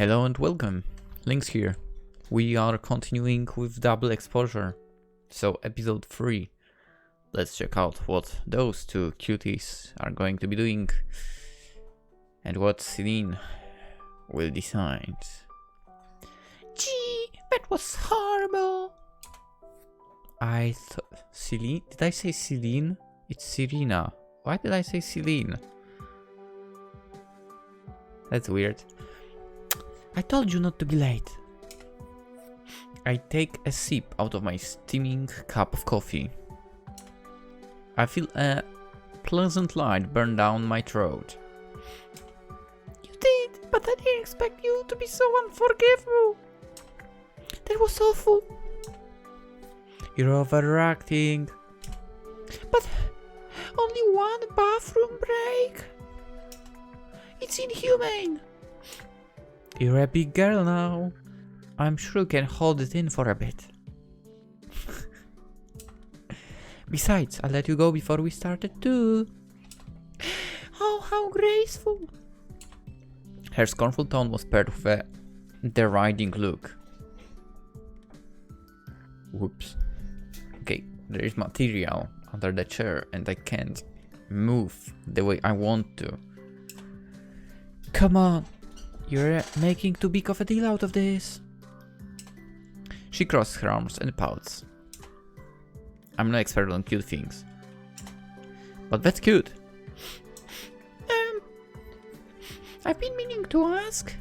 Hello and welcome, Lynx here. We are continuing with double exposure, so episode 3. Let's check out what those two cuties are going to be doing and what Serena will decide. Gee, that was horrible. I thought... Celine? Did I say Celine? It's Serena. Why did I say Celine? That's weird. I told you not to be late. I take a sip out of my steaming cup of coffee. I feel a pleasant light burn down my throat. You did, but I didn't expect you to be so unforgivable. That was awful. You're overreacting. But only one bathroom break? It's inhumane. You're a big girl now. I'm sure you can hold it in for a bit. Besides, I'll let you go before we started too. Oh, how graceful. Her scornful tone was paired with a deriding look. Whoops. Okay, there is material under the chair and I can't move the way I want to. Come on. You're making too big of a deal out of this. She crossed her arms and pouts. I'm no expert on cute things. But that's cute. I've been meaning to ask.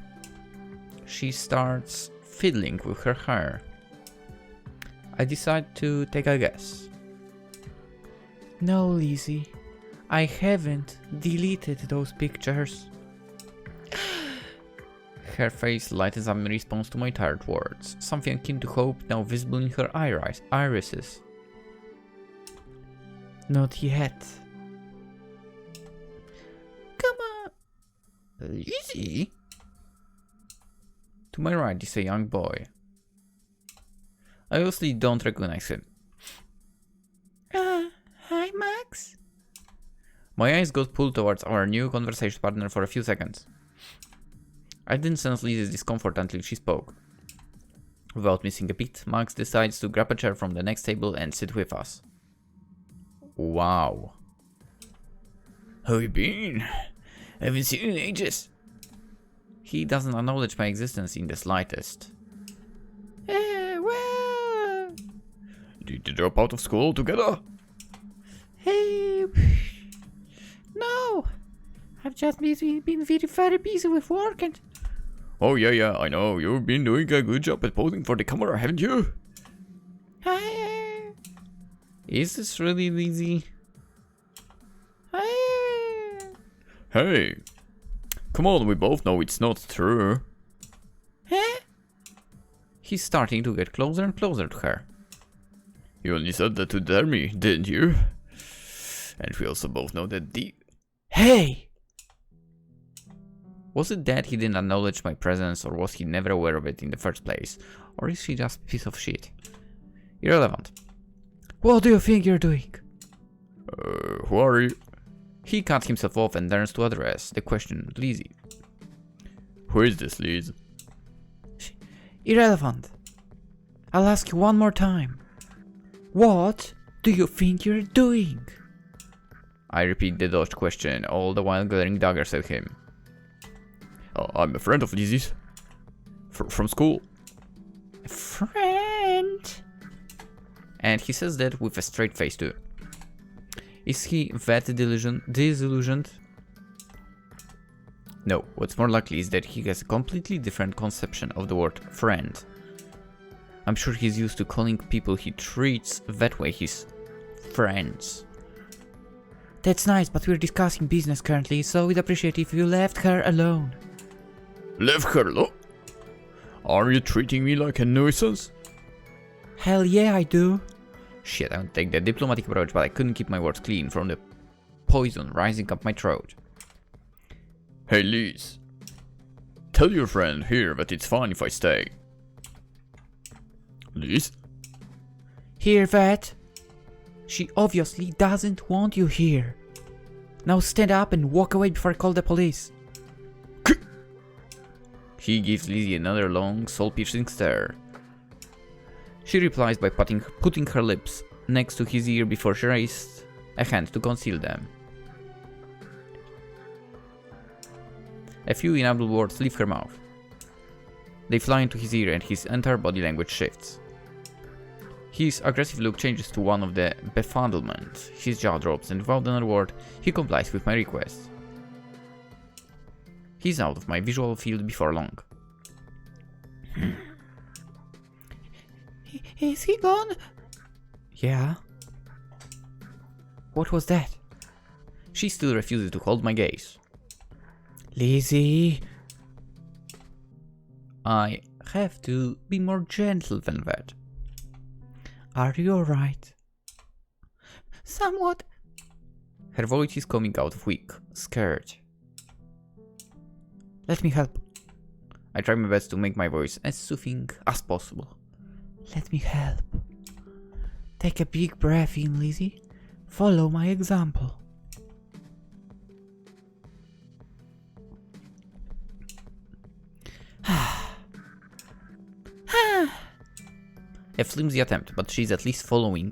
She starts fiddling with her hair. I decide to take a guess. No, Lizzie. I haven't deleted those pictures. Her face lightens up in response to my tired words, something akin to hope now visible in her irises. Not yet. Come on. Lizzie? To my right is a young boy. I obviously don't recognize him. Hi Max? My eyes got pulled towards our new conversation partner for a few seconds. I didn't sense Lizzie's discomfort until she spoke. Without missing a beat, Max decides to grab a chair from the next table and sit with us. Wow. How you been? Haven't seen you in ages. He doesn't acknowledge my existence in the slightest. Well... Did you drop out of school together? Hey... No. I've just been very busy with work and... Oh yeah, I know. You've been doing a good job at posing for the camera, haven't you? Is this really Lizzie? Hey! Come on, we both know it's not true. Huh? He's starting to get closer and closer to her. You only said that to dare me, didn't you? And we also both know that the... Hey! Was it that he didn't acknowledge my presence, or was he never aware of it in the first place? Or is she just a piece of shit? Irrelevant. What do you think you're doing? Who are you? He cut himself off and turns to address the question Lizzie. Who is this, Liz? Irrelevant. I'll ask you one more time. What do you think you're doing? I repeat the dodged question, all the while glaring daggers at him. Oh, I'm a friend of Lizzie's. From school. A friend? And he says that with a straight face too. Is he that disillusioned? No, what's more likely is that he has a completely different conception of the word friend. I'm sure he's used to calling people he treats that way his friends. That's nice, but we're discussing business currently, so we'd appreciate if you left her alone. Left her alone? Are you treating me like a nuisance? Hell yeah, I do. Shit, I would take the diplomatic approach, but I couldn't keep my words clean from the poison rising up my throat. Hey Liz, tell your friend here that it's fine if I stay. Liz? Hear that? She obviously doesn't want you here. Now stand up and walk away before I call the police. He gives Lizzie another long, soul-piercing stare. She replies by putting her lips next to his ear before she raised a hand to conceal them. A few inaudible words leave her mouth. They fly into his ear and his entire body language shifts. His aggressive look changes to one of the befuddlement. His jaw drops and without another word, he complies with my request. He's out of my visual field before long. Is he gone? Yeah. What was that? She still refuses to hold my gaze. Lizzie. I have to be more gentle than that. Are you alright? Somewhat. Her voice is coming out weak, scared. Let me help. I try my best to make my voice as soothing as possible. Let me help. Take a big breath in, Lizzie. Follow my example. A flimsy attempt, but she's at least following.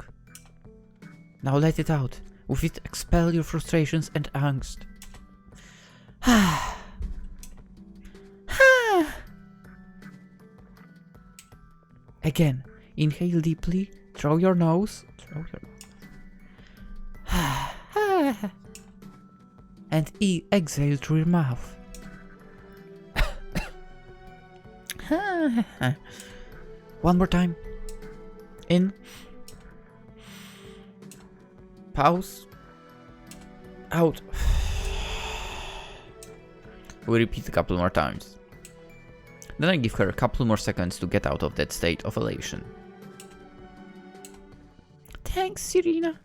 Now let it out. With it, expel your frustrations and angst. Again, inhale deeply, through your nose, and exhale through your mouth. One more time. In. Pause. Out. We repeat a couple more times. Then I give her a couple more seconds to get out of that state of elation. Thanks, Serena.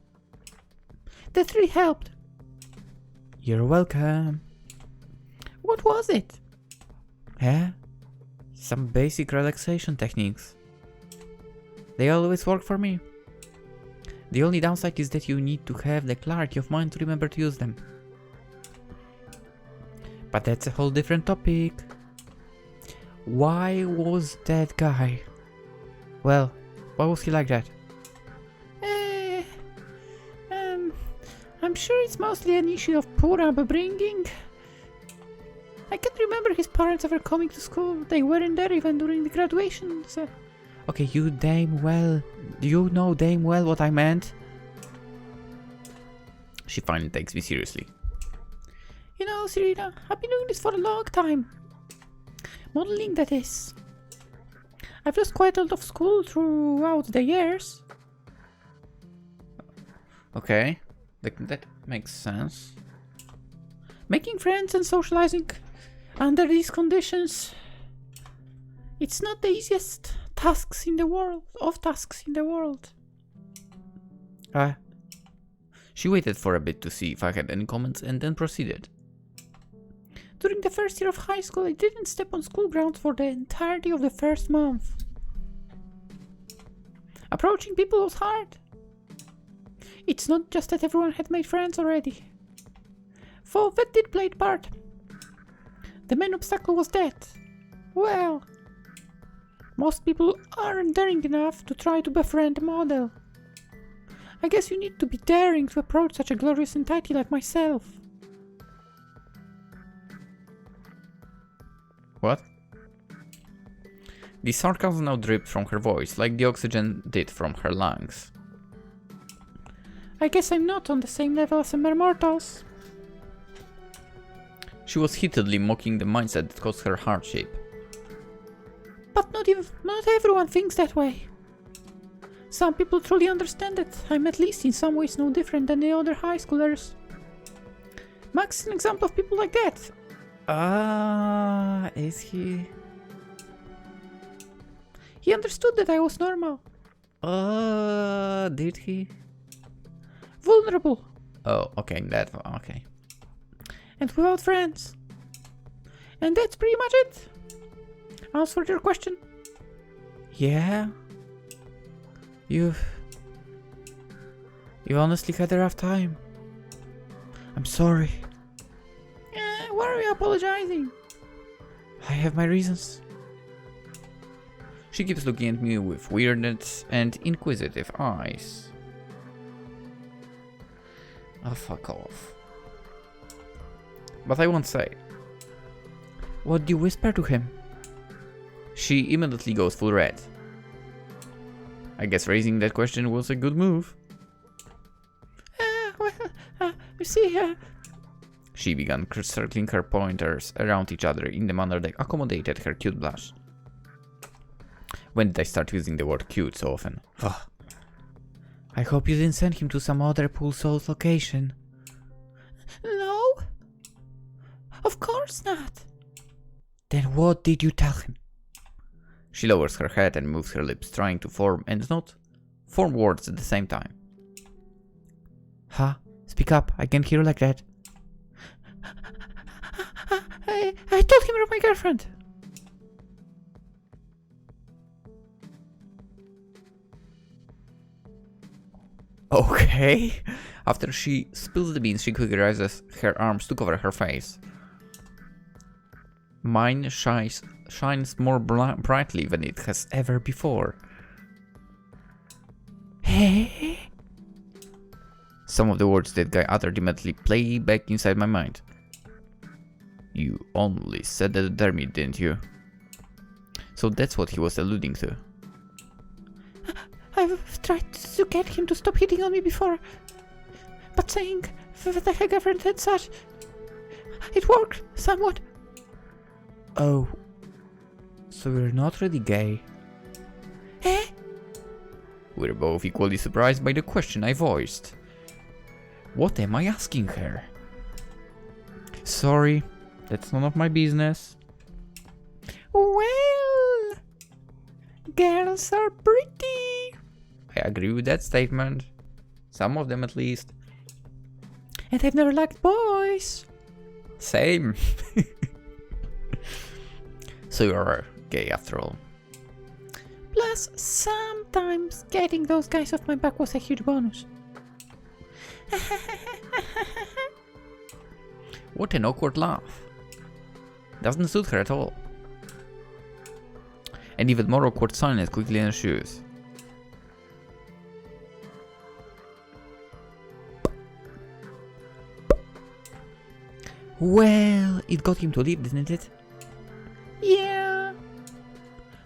That really helped. You're welcome. What was it? Some basic relaxation techniques. They always work for me. The only downside is that you need to have the clarity of mind to remember to use them. But that's a whole different topic. Why was that guy? Well, why was he like that? I'm sure it's mostly an issue of poor upbringing. I can't remember his parents ever coming to school. They weren't there even during the graduation. So. Okay, you know damn well what I meant. She finally takes me seriously. You know, Serena, I've been doing this for a long time. Modeling, that is. I've lost quite a lot of school throughout the years. Okay, that makes sense. Making friends and socializing under these conditions, it's not the easiest tasks in the world. She waited for a bit to see if I had any comments and then proceeded. During the first year of high school, I didn't step on school grounds for the entirety of the first month. Approaching people was hard. It's not just that everyone had made friends already. For that did play a part. The main obstacle was that, well, most people aren't daring enough to try to befriend a model. I guess you need to be daring to approach such a glorious entity like myself. What? The sarcasm now dripped from her voice, like the oxygen did from her lungs. I guess I'm not on the same level as mere mortals. She was heatedly mocking the mindset that caused her hardship. But not everyone thinks that way. Some people truly understand that I'm at least in some ways no different than the other high schoolers. Max is an example of people like that. Is he? He understood that I was normal. Did he? Vulnerable. Oh, okay, okay. And without friends. And that's pretty much it. Answered your question? Yeah. You honestly had a rough time. I'm sorry. Why are you apologizing? I have my reasons. She keeps looking at me with weirdness and inquisitive eyes. Oh, fuck off. But I won't say. What do you whisper to him? She immediately goes full red. I guess raising that question was a good move. You see, She began circling her pointers around each other in the manner that accommodated her cute blush. When did I start using the word cute so often? Ugh. I hope you didn't send him to some other Pool Souls location. No. Of course not. Then what did you tell him? She lowers her head and moves her lips, trying to form and not form words at the same time. Huh? Speak up, I can't hear you like that. I told him you're my girlfriend. Okay. After she spills the beans, she quickly raises her arms to cover her face. Mine shines more brightly than it has ever before. Hey? Some of the words that guy uttered immediately play back inside my mind. You only said that to me, didn't you? So that's what he was alluding to. I've tried to get him to stop hitting on me before, but saying that I had girlfriend and such, it worked somewhat. Oh, so you're not really gay? Eh? We're both equally surprised by the question I voiced. What am I asking her? Sorry, that's none of my business. Well, girls are pretty. I agree with that statement. Some of them at least. And I've never liked boys. Same. So you're gay after all. Plus, sometimes getting those guys off my back was a huge bonus. What an awkward laugh. Doesn't suit her at all. And even more awkward silence quickly ensues. Well, it got him to leave, didn't it? Yeah.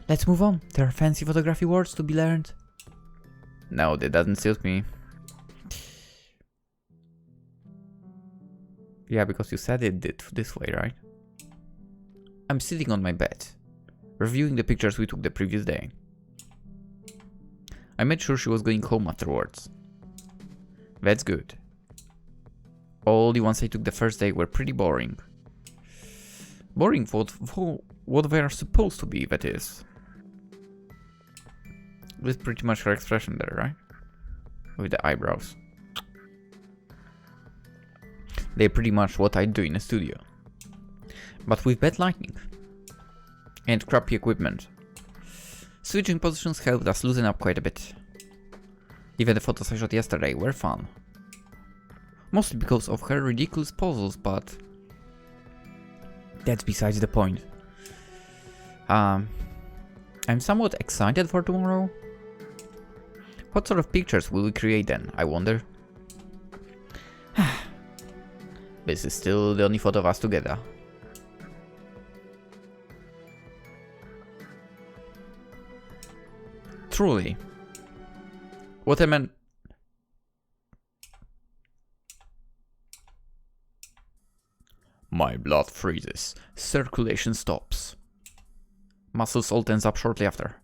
Let's move on. There are fancy photography words to be learned. No, that doesn't suit me. Yeah, because you said it this way, right? I'm sitting on my bed, reviewing the pictures we took the previous day. I made sure she was going home afterwards. That's good. All the ones I took the first day were pretty boring. Boring for what they are supposed to be, that is. That's pretty much her expression there, right? With the eyebrows. They're pretty much what I do in a studio. But with bad lighting. And crappy equipment. Switching positions helped us loosen up quite a bit. Even the photos I shot yesterday were fun. Mostly because of her ridiculous poses, but that's besides the point. I'm somewhat excited for tomorrow. What sort of pictures will we create then, I wonder? This is still the only photo of us together. Truly. What I meant... My blood freezes. Circulation stops. Muscles all tense up shortly after.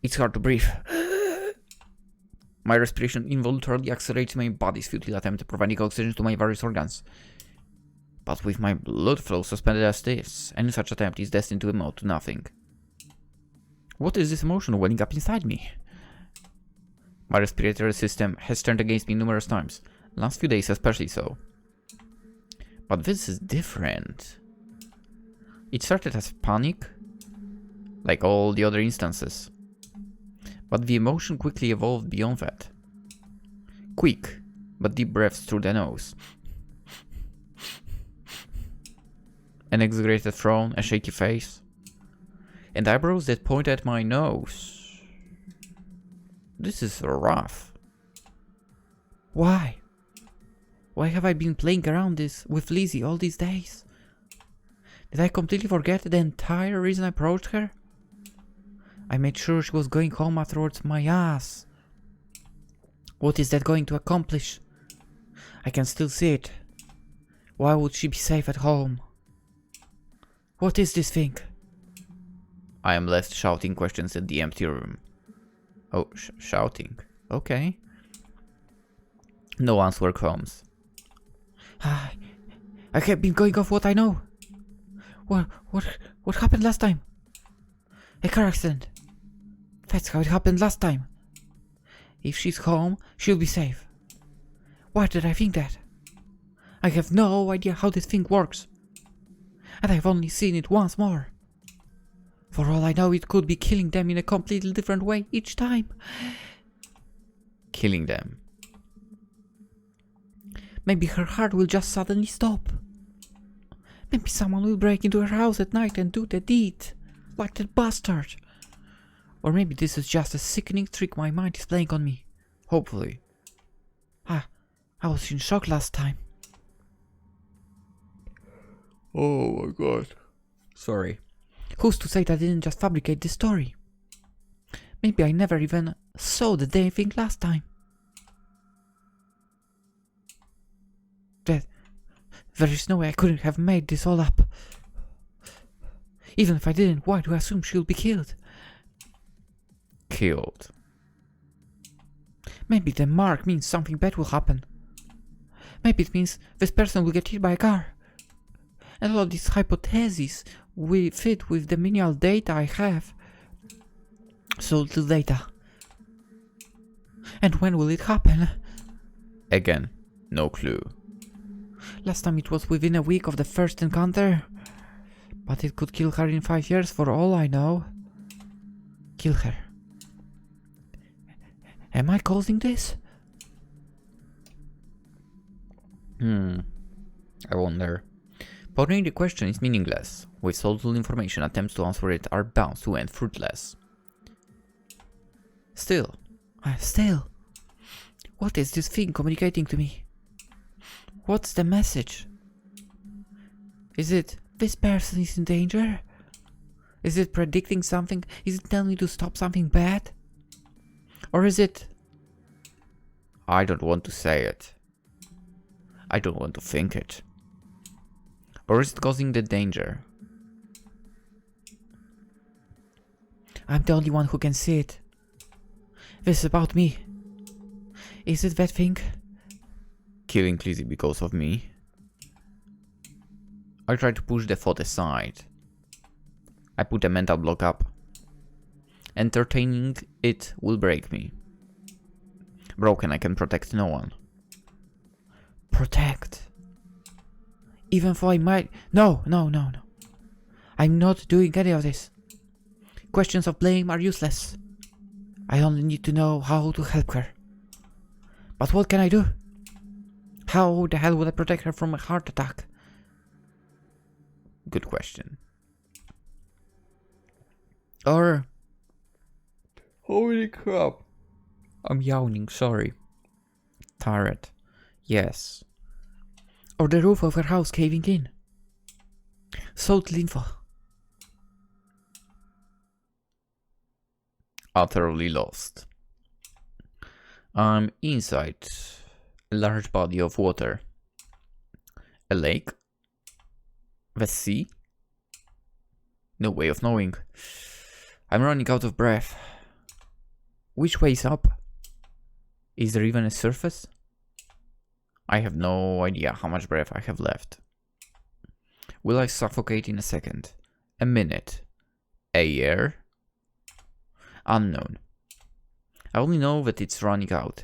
It's hard to breathe. My respiration involuntarily accelerates my body's futile attempt at providing oxygen to my various organs. But with my blood flow suspended as this, any such attempt is destined to amount to nothing. What is this emotion welling up inside me? My respiratory system has turned against me numerous times, last few days especially so. But this is different. It started as panic, like all the other instances. But the emotion quickly evolved beyond that. Quick, but deep breaths through the nose. An exaggerated frown, a shaky face, and eyebrows that point at my nose. This is rough. Why? Why have I been playing around with Lizzie all these days? Did I completely forget the entire reason I approached her? I made sure she was going home afterwards my ass. What is that going to accomplish? I can still see it. Why would she be safe at home? What is this thing? I am left shouting questions at the empty room. Oh, shouting. Okay. No answer comes. I have been going off what I know. What happened last time? A car accident. That's how it happened last time. If she's home, she'll be safe. Why did I think that? I have no idea how this thing works. And I've only seen it once more. For all I know, it could be killing them in a completely different way each time. Killing them. Maybe her heart will just suddenly stop. Maybe someone will break into her house at night and do the deed. Like that bastard. Or maybe this is just a sickening trick my mind is playing on me. Hopefully. I was in shock last time. Oh my god. Sorry. Who's to say that I didn't just fabricate this story? Maybe I never even saw the damn thing last time. There is no way I couldn't have made this all up. Even if I didn't, why do I assume she'll be killed? Killed. Maybe the mark means something bad will happen. Maybe it means this person will get hit by a car. And all of these hypotheses will fit with the minimal data I have. So little data. And when will it happen? Again, no clue. Last time it was within a week of the first encounter. But it could kill her in 5 years for all I know. Kill her. Am I causing this? I wonder. Pondering the question is meaningless. With so little information, attempts to answer it are bound to end fruitless. Still. What is this thing communicating to me? What's the message? Is it this person is in danger? Is it predicting something? Is it telling me to stop something bad? Or is it... I don't want to say it. I don't want to think it. Or is it causing the danger? I'm the only one who can see it. This is about me. Is it that thing? Killing Lizzie because of me? I try to push the thought aside. I put a mental block up. Entertaining it will break me. Broken, I can protect no one. Protect? Even though I might... No. I'm not doing any of this. Questions of blame are useless. I only need to know how to help her. But what can I do? How the hell would I protect her from a heart attack? Good question. Or... Holy crap. I'm yawning, sorry. Tired. Yes. Or the roof of her house caving in. So little info. Utterly lost. I'm inside a large body of water. A lake? The sea? No way of knowing. I'm running out of breath. Which way is up? Is there even a surface? I have no idea how much breath I have left. Will I suffocate in a second? A minute? A year? Unknown. I only know that it's running out.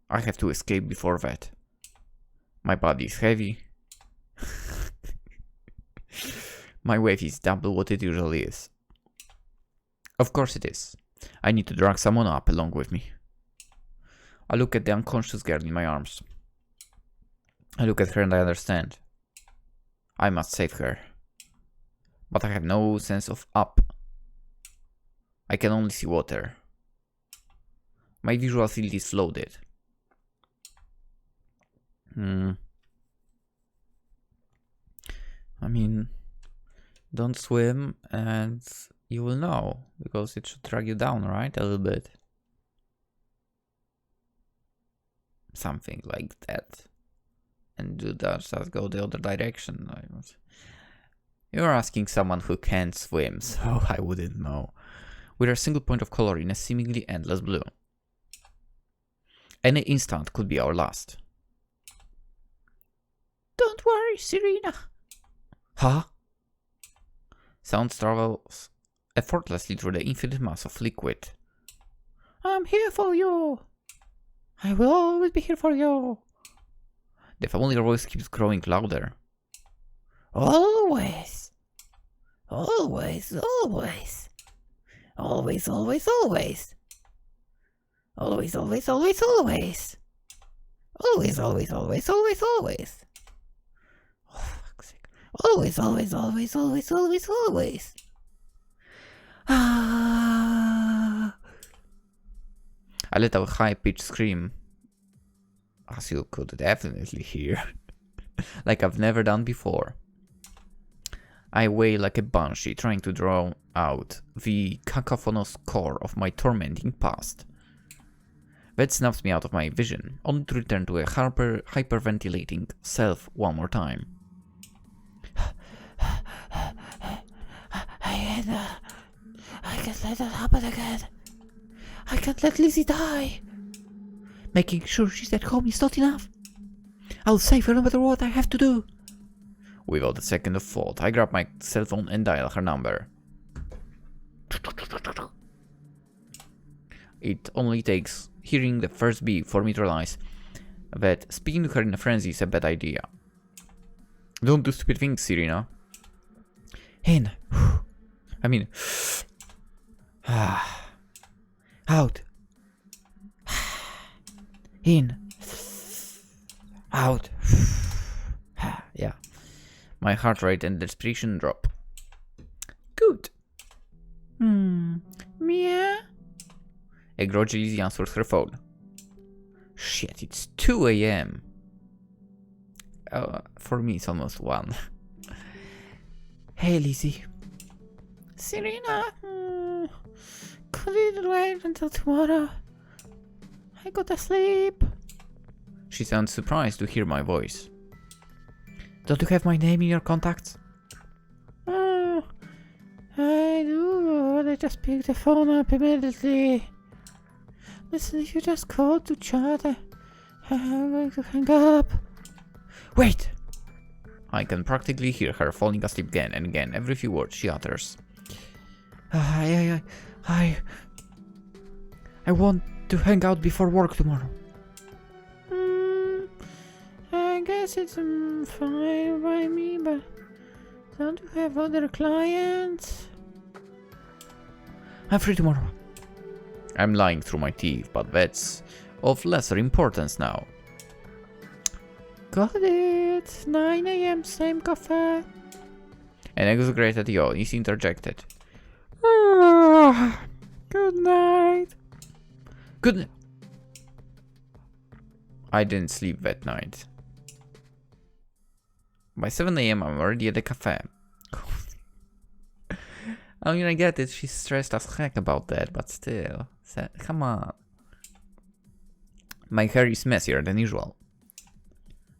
I have to escape before that. My body is heavy. My weight is double what it usually is. Of course it is. I need to drag someone up along with me. I look at the unconscious girl in my arms. I look at her and I understand. I must save her. But I have no sense of up. I can only see water. My visual field is flooded. I mean, don't swim and you will know, because it should drag you down, right? A little bit. Something like that. And do that, just go the other direction. You're asking someone who can't swim, so I wouldn't know. With a single point of color in a seemingly endless blue. Any instant could be our last. Don't worry, Serena. Huh? Sound travels effortlessly through the infinite mass of liquid. I'm here for you. I will always be here for you. The familiar voice keeps growing louder. Always. Always, always. Always, always, always. Always, always, always, always. Always, always, always, always, always. Oh, fuck's sake. Always, always, always, always, always, always. Ah. I let out a high-pitched scream, as you could definitely hear, like I've never done before. I wail like a banshee, trying to draw out the cacophonous core of my tormenting past. That snaps me out of my vision, only to return to a hyperventilating self one more time. I can't let that happen again. I can't let Lizzie die. Making sure she's at home is not enough. I'll save her no matter what I have to do. Without a second of thought, I grab my cell phone and dial her number. It only takes hearing the first beep for me to realize that speaking to her in a frenzy is a bad idea. Don't do stupid things, Serena. In. I mean... Out. In. Out. Yeah. My heart rate and respiration drop. Good. Mia? A groggy Lizzie answers her phone. Shit, it's 2 a.m. For me, it's almost 1. Hey, Lizzie. Serena, could it wait until tomorrow? I gotta sleep. She sounds surprised to hear my voice. Don't you have my name in your contacts? I do, but I just picked the phone up immediately. Listen, if you just called to chat, I'm going to hang up. Wait! I can practically hear her falling asleep again and again every few words she utters. I want to hang out before work tomorrow. I guess it's fine by me, but don't you have other clients? I'm free tomorrow. I'm lying through my teeth, but that's of lesser importance now. Got it. 9 a.m. same cafe. An exaggerated yawn is interjected. Good night. Good. I didn't sleep that night. By 7 a.m. I'm already at the cafe. I mean, I get it, she's stressed as heck about that, but still. Come on. My hair is messier than usual.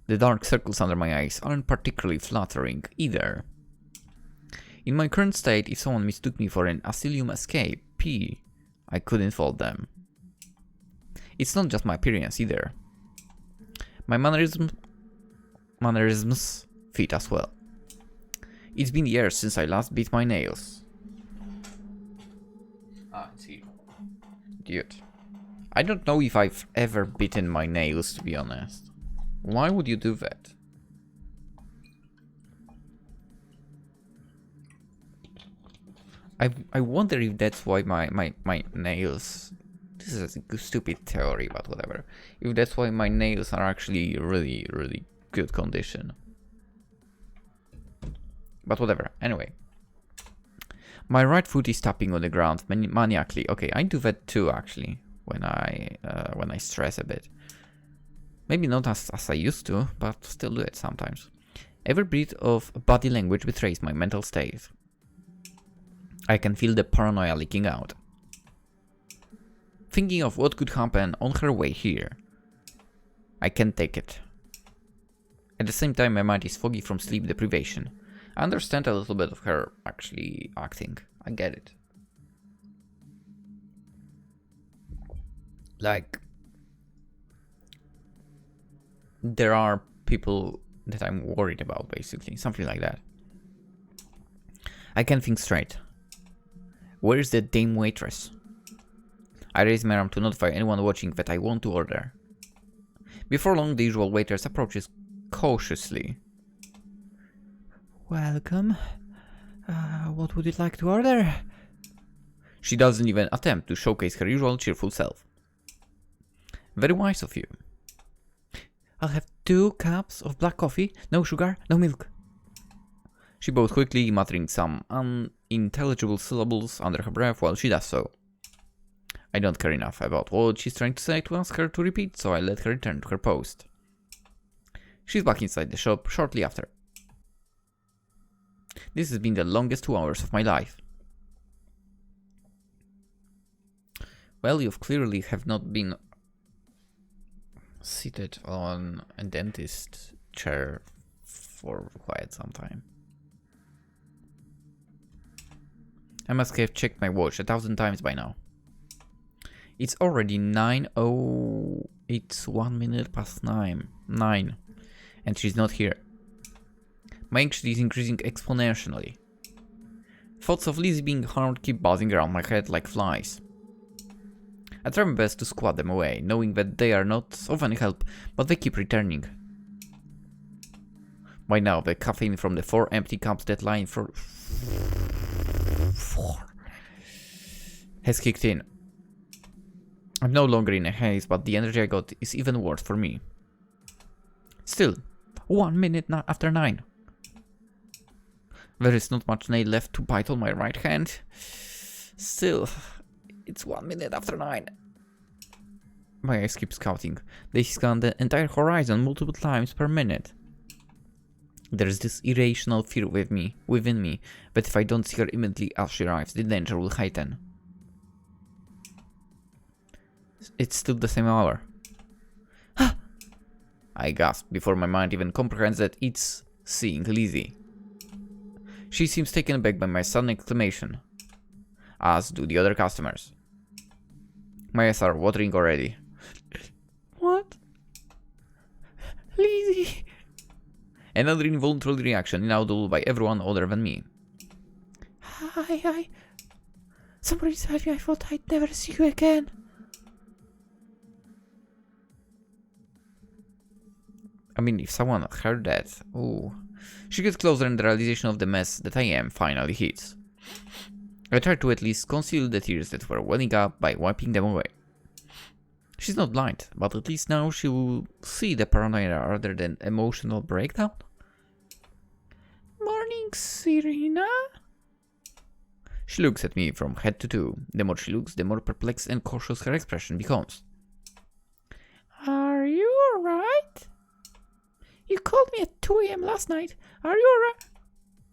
The dark circles under my eyes aren't particularly flattering either. In my current state, if someone mistook me for an asylum escape, I couldn't fault them. It's not just my appearance either. My mannerisms fit as well. It's been years since I last bit my nails. See. Dude. I don't know if I've ever bitten my nails, to be honest. Why would you do that? I wonder if that's why my nails... This is a stupid theory, but whatever. If that's why my nails are actually really, really good condition. But whatever, anyway. My right foot is tapping on the ground maniacally. Okay, I do that too, actually, when I stress a bit. Maybe not as I used to, but still do it sometimes. Every bit of body language betrays my mental state. I can feel the paranoia leaking out. Thinking of what could happen on her way here. I can't take it. At the same time, my mind is foggy from sleep deprivation. I understand a little bit of her actually acting. I get it. Like, there are people that I'm worried about, basically. Something like that. I can't think straight. Where is the dame waitress? I raise my arm to notify anyone watching that I want to order. Before long, the usual waitress approaches cautiously. Welcome. What would you like to order? She doesn't even attempt to showcase her usual cheerful self. Very wise of you. I'll have 2 cups of black coffee, no sugar, no milk. She bows quickly, muttering some unintelligible syllables under her breath while she does so. I don't care enough about what she's trying to say to ask her to repeat, so I let her return to her post. She's back inside the shop shortly after. This has been the longest 2 hours of my life. Well, you clearly have not been seated on a dentist chair for quite some time. I must have checked my watch 1,000 times by now. It's already 9. Oh, it's 1 minute past 9. And she's not here. My anxiety is increasing exponentially. Thoughts of Lizzie being harmed keep buzzing around my head like flies. I try my best to squat them away, knowing that they are not of any help, but they keep returning. By now, the caffeine from the 4 empty cups that lie for 4 has kicked in. I'm no longer in a haze, but the energy I got is even worse for me. Still, 1 minute after 9. There is not much nail left to bite on my right hand. Still, it's 1 minute after 9. My eyes keep scouting. They scan the entire horizon multiple times per minute. There's this irrational fear within me, that if I don't see her immediately as she arrives, the danger will heighten. It's still the same hour. I gasp before my mind even comprehends that it's seeing Lizzie. She seems taken aback by my sudden exclamation, as do the other customers. My eyes are watering already. What? Lizzie! Another involuntary reaction inaudible by everyone other than me. Hi. Somebody told me I thought I'd never see you again. I mean, if someone heard that, ooh. She gets closer and the realization of the mess that I am finally hits. I try to at least conceal the tears that were welling up by wiping them away. She's not blind, but at least now she will see the paranoia rather than emotional breakdown. Morning, Serena. She looks at me from head to toe. The more she looks, the more perplexed and cautious her expression becomes. Are you alright? You called me at 2 AM last night. Are you alright?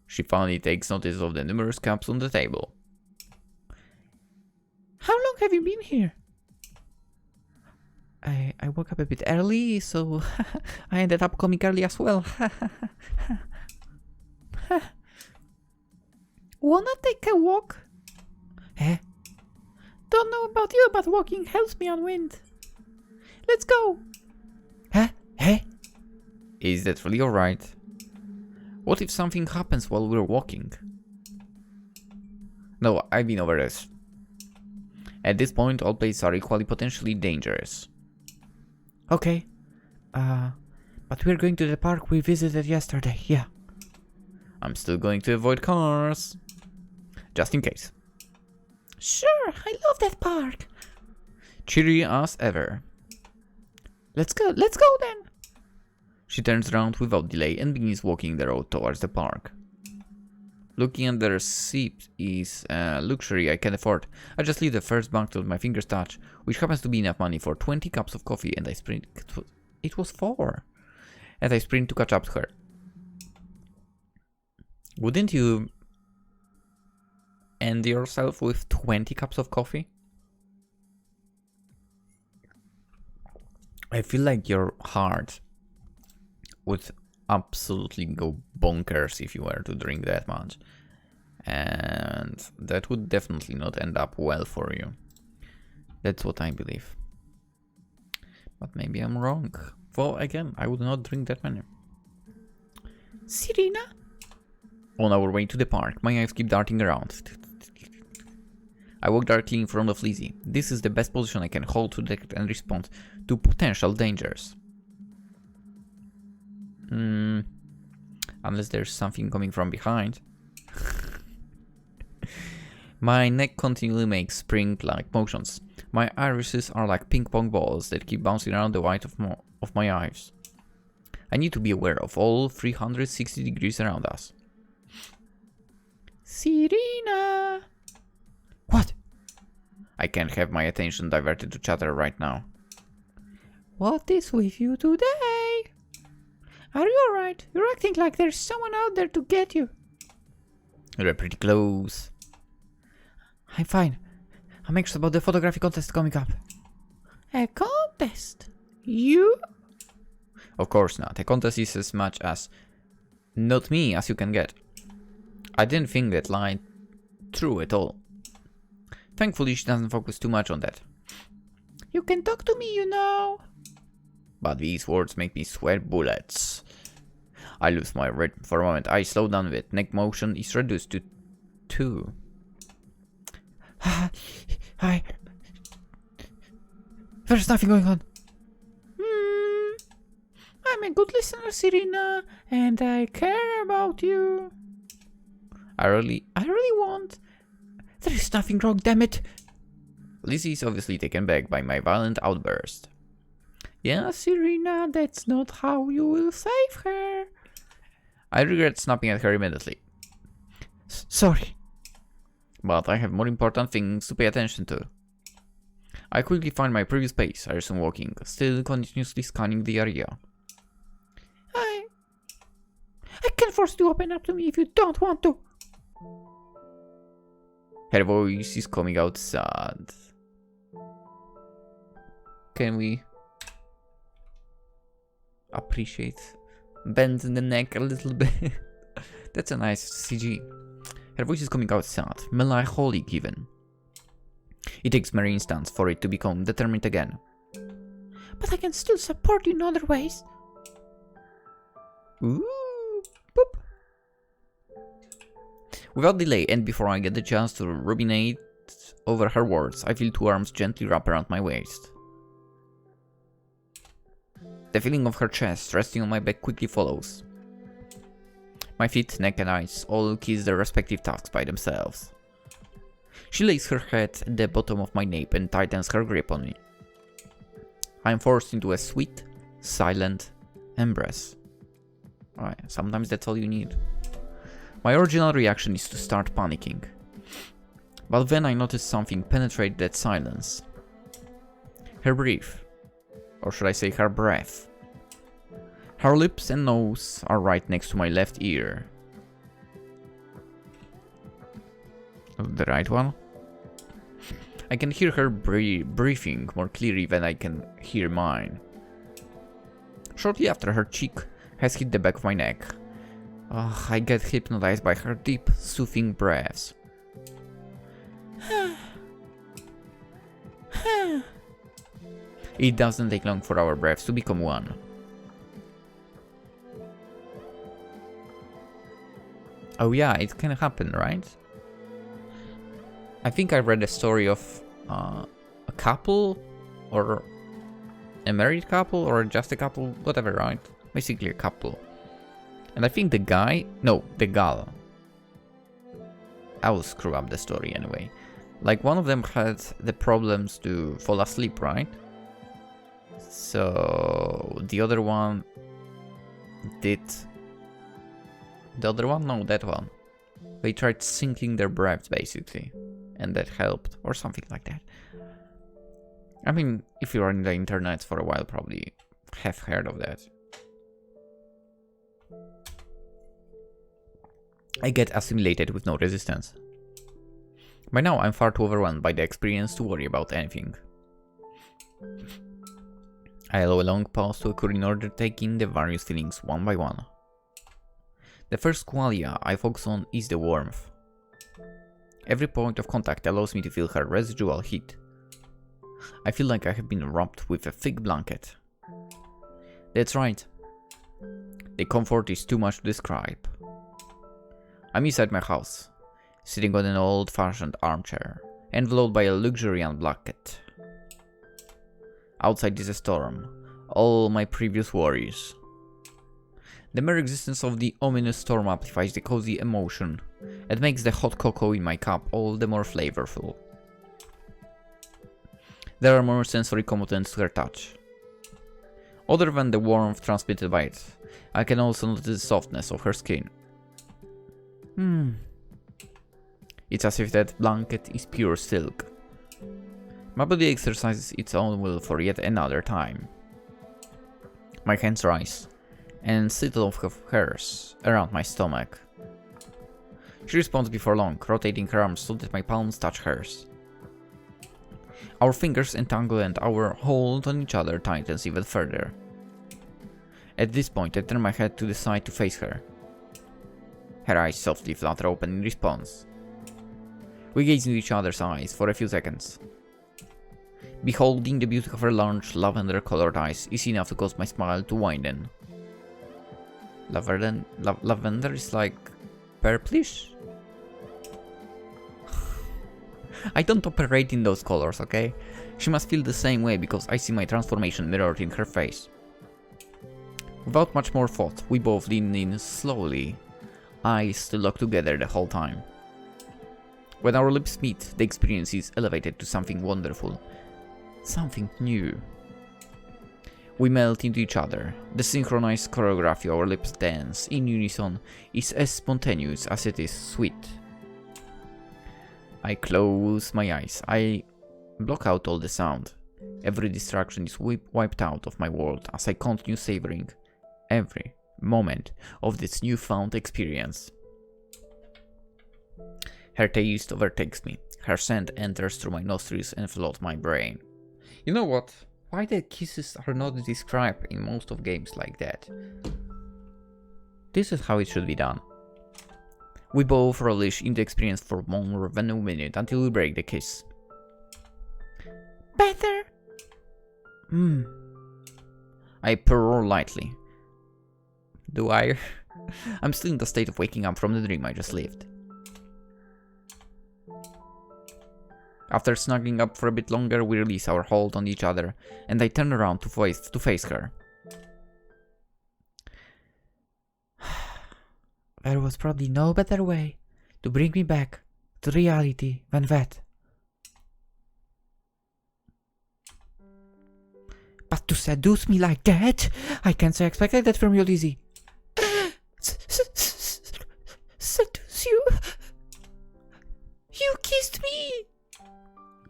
She finally takes notice of the numerous cups on the table. How long have you been here? I woke up a bit early, so I ended up coming early as well. Wanna take a walk? Eh? Don't know about you, but walking helps me unwind. Let's go. Eh? Is that really alright? What if something happens while we're walking? No, I've been over this. At this point, all places are equally potentially dangerous. Okay. But we're going to the park we visited yesterday, yeah. I'm still going to avoid cars. Just in case. Sure, I love that park. Cheery as ever. Let's go then. She turns around without delay and begins walking the road towards the park. Looking at the receipt is a luxury I can't afford. I just leave the first bank till my fingers touch, which happens to be enough money for 20 cups of coffee, and I sprint. It was 4. And I sprint to catch up to her. Wouldn't you end yourself with 20 cups of coffee? I feel like your heart would absolutely go bonkers if you were to drink that much. And that would definitely not end up well for you. That's what I believe. But maybe I'm wrong. Well, again, I would not drink that many. Serena? On our way to the park, my eyes keep darting around. I walk directly in front of Lizzie. This is the best position I can hold to detect and respond to potential dangers. Unless there's something coming from behind. My neck continually makes spring-like motions. My irises are like ping-pong balls that keep bouncing around the white of my eyes. I need to be aware of all 360 degrees around us. Serena! What? I can't have my attention diverted to chatter right now. What is with you today? Are you alright? You're acting like there's someone out there to get you. You're pretty close. I'm fine. I'm anxious about the photography contest coming up. A contest? You? Of course not. A contest is as much as not me as you can get. I didn't think that line true at all. Thankfully, she doesn't focus too much on that. You can talk to me, you know. But these words make me sweat bullets. I lose my rhythm for a moment. I slow down a bit. Neck motion is reduced to 2. There's nothing going on. I'm a good listener, Serena, and I care about you. I really won't. There is nothing wrong, damn it. Lizzie is obviously taken back by my violent outburst. Yeah, Serena, that's not how you will save her. I regret snapping at her immediately. Sorry. But I have more important things to pay attention to. I quickly find my previous pace. I resume walking, still continuously scanning the area. I can force you to open up to me if you don't want to. Her voice is coming out sad. Can we appreciate bend in the neck a little bit? That's a nice CG. Her voice is coming out sad, melancholic even. It takes mere instance for it to become determined again. But I can still support you in other ways. Ooh, boop. Without delay, and before I get the chance to ruminate over her words, I feel 2 arms gently wrap around my waist. The feeling of her chest resting on my back quickly follows. My feet, neck and eyes all kiss their respective tusks by themselves. She lays her head at the bottom of my nape and tightens her grip on me. I am forced into a sweet, silent embrace. Alright, sometimes that's all you need. My original reaction is to start panicking. But then I notice something penetrate that silence. Her breath. Or should I say her breath. Her lips and nose are right next to my left ear. The right one? I can hear her breathing more clearly than I can hear mine. Shortly after, her cheek has hit the back of my neck. I get hypnotized by her deep, soothing breaths. It doesn't take long for our breaths to become one. Oh yeah, it can happen, right? I think I read a story of a couple, or a married couple, or just a couple, whatever, right? Basically a couple. And I think the gal. I will screw up the story anyway. Like, one of them had the problems to fall asleep, right? So the other one did. The other one? No, that one. They tried sinking their breaths, basically. And that helped, or something like that. I mean, if you're on the internet for a while, probably have heard of that. I get assimilated with no resistance. By now, I'm far too overwhelmed by the experience to worry about anything. I allow a long pause to occur in order to take in the various feelings one by one. The first qualia I focus on is the warmth. Every point of contact allows me to feel her residual heat. I feel like I have been wrapped with a thick blanket. That's right. The comfort is too much to describe. I'm inside my house, sitting on an old-fashioned armchair, enveloped by a luxuriant blanket. Outside is a storm, all my previous worries. The mere existence of the ominous storm amplifies the cozy emotion and makes the hot cocoa in my cup all the more flavorful. There are more sensory components to her touch. Other than the warmth transmitted by it, I can also notice the softness of her skin. It's as if that blanket is pure silk. My body exercises its own will for yet another time. My hands rise and settle off of hers around my stomach. She responds before long, rotating her arms so that my palms touch hers. Our fingers entangle and our hold on each other tightens even further. At this point, I turn my head to the side to face her. Her eyes softly flutter open in response. We gaze into each other's eyes for a few seconds. Beholding the beauty of her large, lavender-colored eyes is enough to cause my smile to widen. Lavender is like purplish? I don't operate in those colors, okay? She must feel the same way because I see my transformation mirrored in her face. Without much more thought, we both lean in slowly, eyes still locked together the whole time. When our lips meet, the experience is elevated to something wonderful, something new. We melt into each other. The synchronized choreography our lips dance in unison is as spontaneous as it is sweet. I close my eyes. I block out all the sound. Every distraction is wiped out of my world as I continue savoring every moment of this newfound experience. Her taste overtakes me. Her scent enters through my nostrils and floats my brain. You know what? Why the kisses are not described in most of games like that? This is how it should be done. We both relish in the experience for more than a minute until we break the kiss. Better? I purr lightly. Do I? I'm still in the state of waking up from the dream I just lived. After snuggling up for a bit longer, we release our hold on each other, and I turn around to face her. There was probably no better way to bring me back to reality than that. But to seduce me like that? I can't say I expected that from you, Lizzie. Seduce you? You kissed me!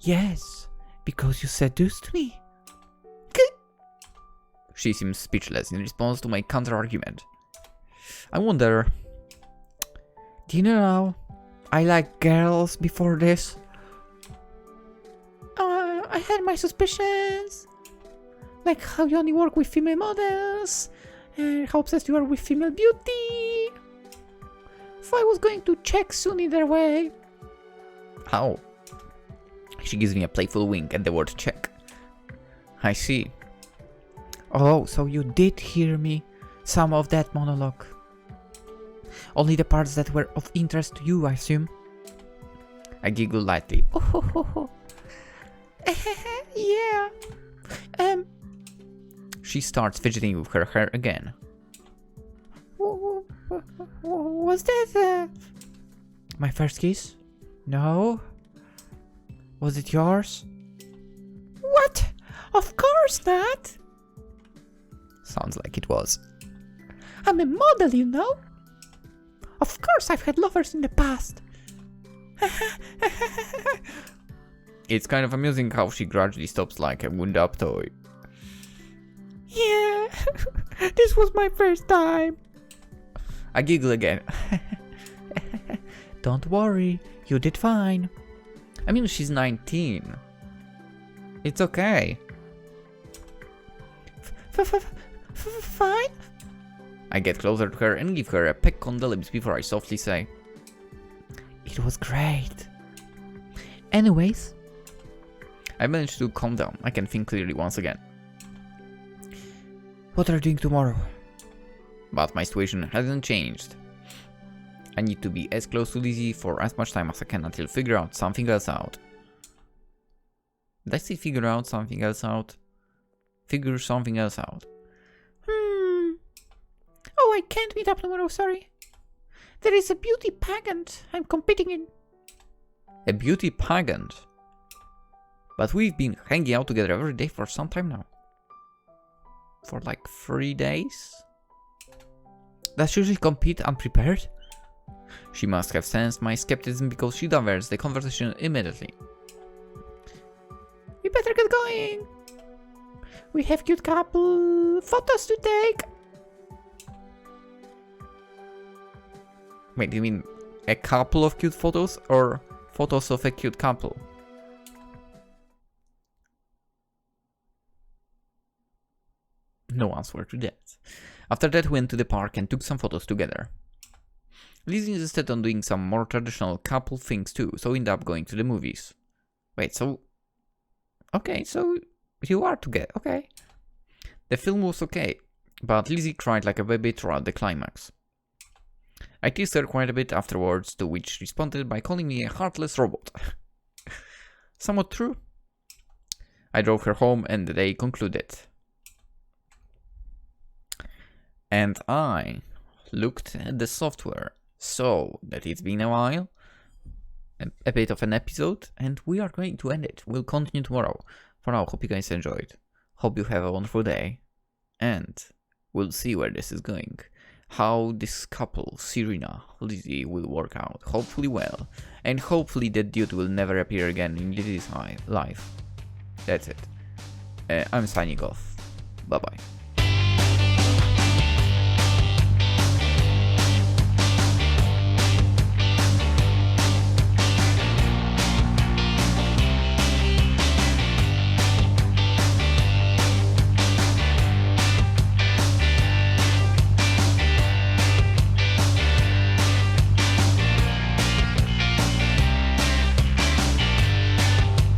Yes, because you seduced me. She seems speechless in response to my counter-argument. I wonder... Do you know, I liked girls before this. I had my suspicions. Like how you only work with female models, and how obsessed you are with female beauty. So I was going to check soon either way. How? She gives me a playful wink at the word check. I see. Oh, so you did hear me, some of that monologue. Only the parts that were of interest to you, I assume. I giggle lightly. Oh, yeah. She starts fidgeting with her hair again. Was that my first kiss? No. Was it yours? What? Of course not. Sounds like it was. I'm a model, you know. Of course I've had lovers in the past. It's kind of amusing how she gradually stops like a wound-up toy. Yeah, this was my first time. I giggle again. Don't worry, you did fine. I mean, she's 19. It's okay. Fine? I get closer to her and give her a peck on the lips before I softly say, It was great. Anyways, I managed to calm down. I can think clearly once again. what are you doing tomorrow? But my situation hasn't changed. I need to be as close to Lizzie for as much time as I can until figure out something else out. Did I say figure out something else out? Figure something else out. Oh, I can't meet up tomorrow, sorry. There is a beauty pageant I'm competing in. A beauty pageant? But we've been hanging out together every day for some time now. For like 3 days? Does she usually compete unprepared? She must have sensed my skepticism because she diverts the conversation immediately. We better get going. We have cute couple photos to take. Wait, do you mean a couple of cute photos or photos of a cute couple? No answer to that. After that, we went to the park and took some photos together. Lizzie insisted on doing some more traditional couple things too, so we ended up going to the movies. Wait, so... Okay, so you are together, okay. The film was okay, but Lizzie cried like a baby throughout the climax. I teased her quite a bit afterwards, to which she responded by calling me a heartless robot. Somewhat true. I drove her home and the day concluded. And I looked at the software, so that it's been a while, a bit of an episode, and we are going to end it. We'll continue tomorrow. For now, hope you guys enjoyed. Hope you have a wonderful day, and we'll see where this is going. How this couple, Serena, Lizzie, will work out. Hopefully well, and hopefully that dude will never appear again in Lizzie's life. That's it. I'm signing off. Bye bye.